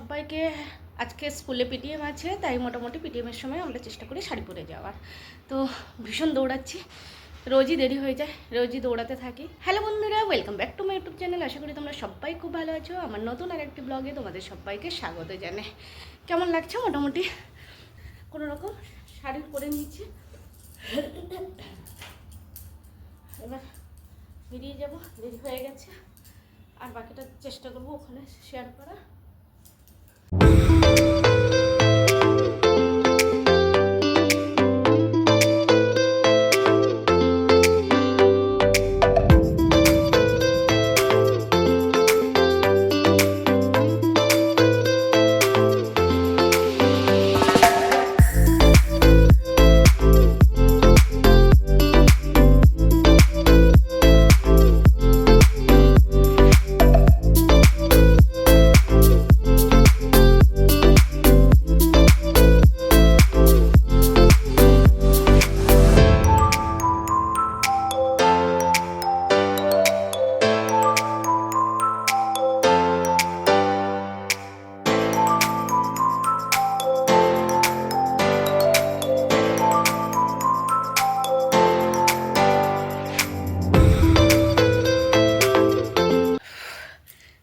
সবাইকে। আজকে স্কুলে পিটিএম আছে, তাই মোটামুটি পিটিএমের সময় আমরা চেষ্টা করি শাড়ি পরে যাওয়ার। তো ভীষণ দৌড়াচ্ছি, রোজই দেরি হয়ে যায়, রোজই দৌড়াতে থাকি। হ্যালো বন্ধুরা, welcome back to my YouTube channel. আশা করি তোমরা সবাই খুব ভালো আছো। আমার নতুন আর একটি ব্লগে তোমাদের সবাইকে স্বাগত জানাই। কেমন লাগছে? মোটামুটি কোনো রকম শাড়ি পরে নিয়েছি, এবার বেরিয়ে যাব, দেরি হয়ে গেছে। আর বাকিটা চেষ্টা করবো ওখানে শেয়ার করা।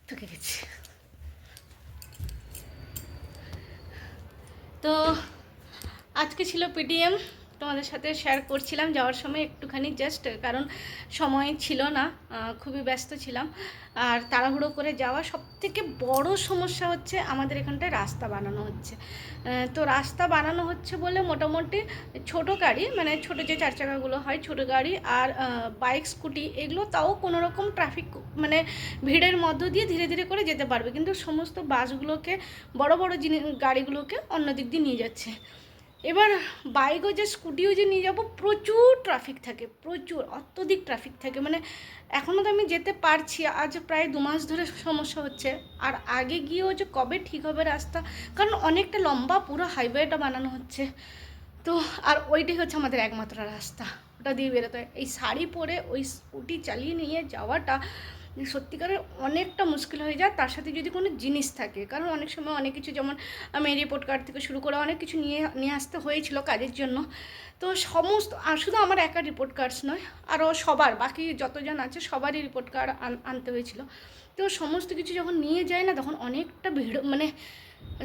ঠকে গেছি। তো আজকে ছিল পিটিএম, তোমাদের সাথে শেয়ার করছিলাম যাওয়ার সময় একটুখানি, জাস্ট কারণ সময় ছিল না, খুবই ব্যস্ত ছিলাম। আর তাড়াহুড়ো করে যাওয়া, সবথেকে বড় সমস্যা হচ্ছে আমাদের এখানটায় রাস্তা বানানো হচ্ছে। তো রাস্তা বানানো হচ্ছে বলে মোটামুটি ছোটো গাড়ি, মানে ছোটো যে চার চাকাগুলো হয়, ছোটো গাড়ি আর বাইক স্কুটি, এগুলো তাও কোনো রকম ট্রাফিক মানে ভিড়ের মধ্য দিয়ে ধীরে ধীরে করে যেতে পারবে, কিন্তু সমস্ত বাসগুলোকে, বড় বড় গাড়িগুলোকে অন্য দিক দিয়ে নিয়ে যাচ্ছে। এবার বাইকও যে স্কুটিও যে নিয়ে যাবো, প্রচুর ট্রাফিক থাকে, প্রচুর অত্যধিক ট্রাফিক থাকে। মানে এখনও তো আমি যেতে পারছি, আজ প্রায় 2 মাস ধরে সমস্যা হচ্ছে। আর আগে গিয়েও যে কবে ঠিক হবে রাস্তা, কারণ অনেকটা লম্বা পুরো হাইওয়েটা বানানো হচ্ছে। তো আর ওইটাই হচ্ছে আমাদের একমাত্র রাস্তা, ওটা দিয়ে বেরোতে হয়। এই শাড়ি পরে ওই স্কুটি চালিয়ে নিয়ে যাওয়াটা সত্যিকারের অনেকটা মুশকিল হয়ে যায়। তার সাথে যদি কোনো জিনিস থাকে, কারণ অনেক সময় অনেক কিছু, যেমন আমি রিপোর্ট কার্ড থেকে শুরু করে অনেক কিছু নিয়ে আসতে হয়েছিল কাজের জন্য। তো সমস্ত, আর শুধু আমার একা রিপোর্ট কার্ডস নয়, আরও সবার, বাকি যতজন আছে সবারই রিপোর্ট কার্ড আনতে হয়েছিল। তো সমস্ত কিছু যখন নিয়ে যায় না, তখন অনেকটা ভিড়, মানে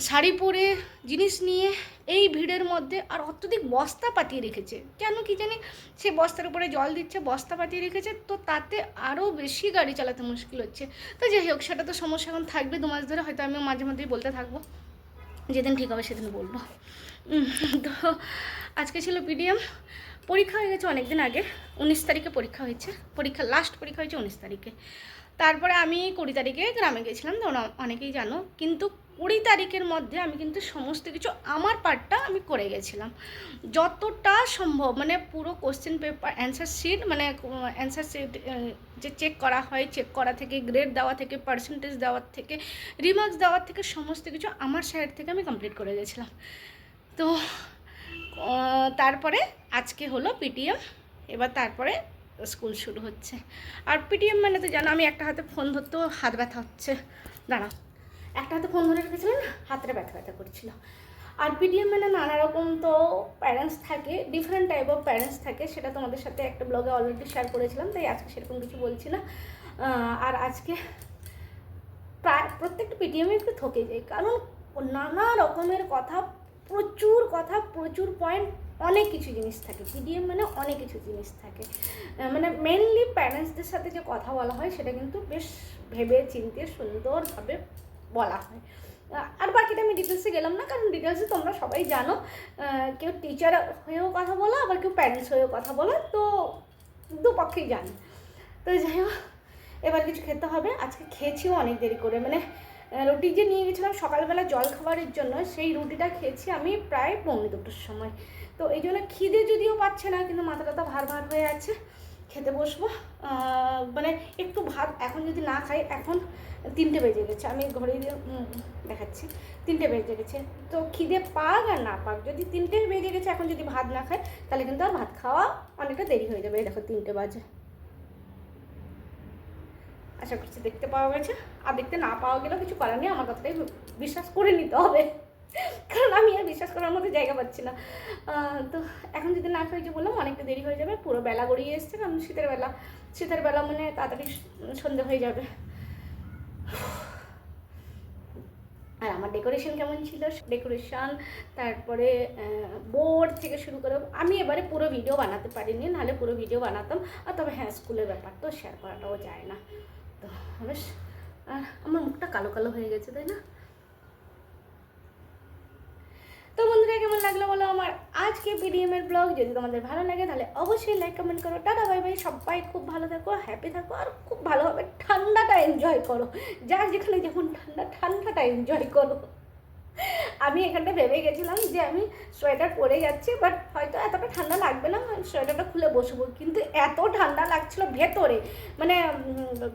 শাড়ি পরে জিনিস নিয়ে এই ভিড়ের মধ্যে, আর অত্যধিক বস্তা পাতিয়ে রেখেছে, কেন কি জানি, সে বস্তার উপরে জল দিচ্ছে, বস্তা পাতিয়ে রেখেছে, তো তাতে আরও বেশি গাড়ি চালাতে মুশকিল হচ্ছে। তো যাই হোক, সেটা তো সমস্যা এখন থাকবে 2 মাস ধরে, হয়তো আমিও মাঝে মধ্যেই বলতে থাকবো, যেদিন ঠিক হবে সেদিন বলবো। তো আজকে ছিল পিডিএম, পরীক্ষা হয়ে গেছে অনেক দিন আগে, 19 তারিখে পরীক্ষা হয়েছে, লাস্ট পরীক্ষা হয়েছে 19 তারিখে। তারপরে আমি 20 তারিখে গ্রামে গেছিলাম, তোমরা অনেকেই জানো। কিন্তু 20 তারিখের মধ্যে আমি কিন্তু সমস্ত কিছু, আমার পার্টটা আমি করে গেছিলাম যতটা সম্ভব। মানে পুরো কোশ্চেন পেপার, অ্যান্সার শিট, মানে অ্যান্সার শিট যে চেক করা হয়, চেক করা থেকে, গ্রেড দেওয়া থেকে, পার্সেন্টেজ দেওয়ার থেকে, রিমার্কস দেওয়ার থেকে, সমস্ত কিছু আমার সাইড থেকে আমি কমপ্লিট করে গেছিলাম। তো তারপরে আজকে হলো পিটিএম, এবার তারপরে স্কুল শুরু হচ্ছে। আর পিটিএম মানে তো জানো, আমি একটা হাতে ফোন ধরতেও হাত ব্যথা হচ্ছে, দাঁড়াও, একটা হাতে ফোন ধরে রেখেছিলাম না, হাতটা ব্যথা করছিল। আর পিটিএম মানে নানা রকম তো প্যারেন্টস থাকে, ডিফারেন্ট টাইপ অফ প্যারেন্টস থাকে, সেটা তোমাদের সাথে একটা ব্লগে অলরেডি শেয়ার করেছিলাম, তাই আজকে সেরকম কিছু বলছি না। আর আজকে প্রায় প্রত্যেকটা পিটিএমে একটু থকে যাই, কারণ নানা রকমের কথা, প্রচুর পয়েন্ট, অনেক কিছু জিনিস থাকে। পিডিএম মানে অনেক কিছু জিনিস থাকে, মানে মেনলি প্যারেন্টসদের সাথে যে কথা বলা হয়, সেটা কিন্তু বেশ ভেবে চিন্তে সুন্দরভাবে বলা হয়। আর বাকিটা আমি ডিটেলসে গেলাম না, কারণ ডিটেলসে তোমরা সবাই জানো, কেউ টিচার হয়েও কথা বলো, আবার কেউ প্যারেন্টস হয়েও কথা বলো, তো দুপক্ষেই জানে। তো যাই হোক, এবার কিছু খেতে হবে। আজকে খেয়েছিও অনেক দেরি করে, মানে রুটি যে নিয়ে গেছিলাম সকালবেলা জল খাবারের জন্য, সেই রুটিটা খেয়েছি আমি প্রায় 1:45-র সময়। তো এই জন্য খিদে যদিও পাচ্ছে না, কিন্তু মাথাটা ভার হয়ে আছে। খেতে বসবো, মানে একটু ভাত এখন যদি না খাই, এখন 3টে বেজে গেছে, আমি ঘরে দিয়ে দেখাচ্ছি, 3টে বেজে গেছে। তো খিদে পাক আর না পাক, যদি 3টে বেজে গেছে, এখন যদি ভাত না খাই, তাহলে কিন্তু আর ভাত খাওয়া অনেকটা দেরি হয়ে যাবে। দেখো 3টে বাজে, আশা করছি দেখতে পাওয়া গেছে, আর দেখতে না পাওয়া গেলেও কিছু করার নেই, আমার কথাটাই বিশ্বাস করে নিতে হবে, কারণ আমি আর বিশ্বাস করার মতো জায়গা পাচ্ছি না। তো এখন যদি না হয়েছে বললাম অনেকটা দেরি হয়ে যাবে, পুরো বেলা গড়িয়ে এসছে, কারণ শীতের বেলা মানে তাড়াতাড়ি সন্ধে হয়ে যাবে। আর আমার ডেকোরেশন কেমন ছিল, ডেকোরেশন তারপরে বোর্ড থেকে শুরু করে আমি এবারে পুরো ভিডিও বানাতে পারিনি, নাহলে পুরো ভিডিও বানাতাম। আর তবে হ্যাঁ, স্কুলের ব্যাপার তো শেয়ার করাটাও যায় না। তো বেশ, আর আমার মুখটা কালো কালো হয়ে গেছে, তাই না? তো বন্ধুরা, কেমন লাগলো বলো আমার আজকে পিডিএমের ব্লগ? যদি তোমাদের ভালো লাগে তাহলে অবশ্যই লাইক কমেন্ট করো। টাটা বাই বাই, সবাই খুব ভালো থাকো, হ্যাপি থাকো, আর খুব ভালোভাবে ঠান্ডাটা এনজয় করো। যার যেখানে যেমন ঠান্ডাটা এনজয় করো। আমি এখানটা ভেবে গেছিলাম যে আমি সোয়েটার পরে যাচ্ছি, বাট হয়তো এতটা ঠান্ডা লাগবে না, সোয়েটারটা খুলে বসবো, কিন্তু এত ঠান্ডা লাগছিল ভেতরে, মানে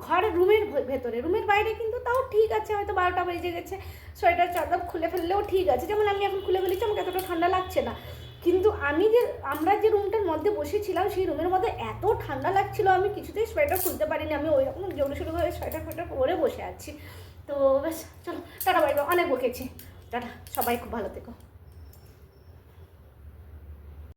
ঘরের রুমের ভেতরে, রুমের বাইরে কিন্তু তাও ঠিক আছে, হয়তো 12টা বেজে গেছে, সোয়েটার চাদর খুলে ফেললেও ঠিক আছে, যেমন আমি এখন খুলে ফেলেছি, আমাকে এতটা ঠান্ডা লাগছে না। কিন্তু আমরা যে রুমটার মধ্যে বসেছিলাম সেই রুমের মধ্যে এত ঠান্ডা লাগছিল, আমি কিছুতেই সোয়েটার খুলতে পারিনি, আমি ওই রকম জোরে সোয়েটার পরে বসে আছি। তো ব্যাস, চলো টাটা বাই বাই, অনেক বকেছি, টাটা, সবাই খুব ভালো থেকো।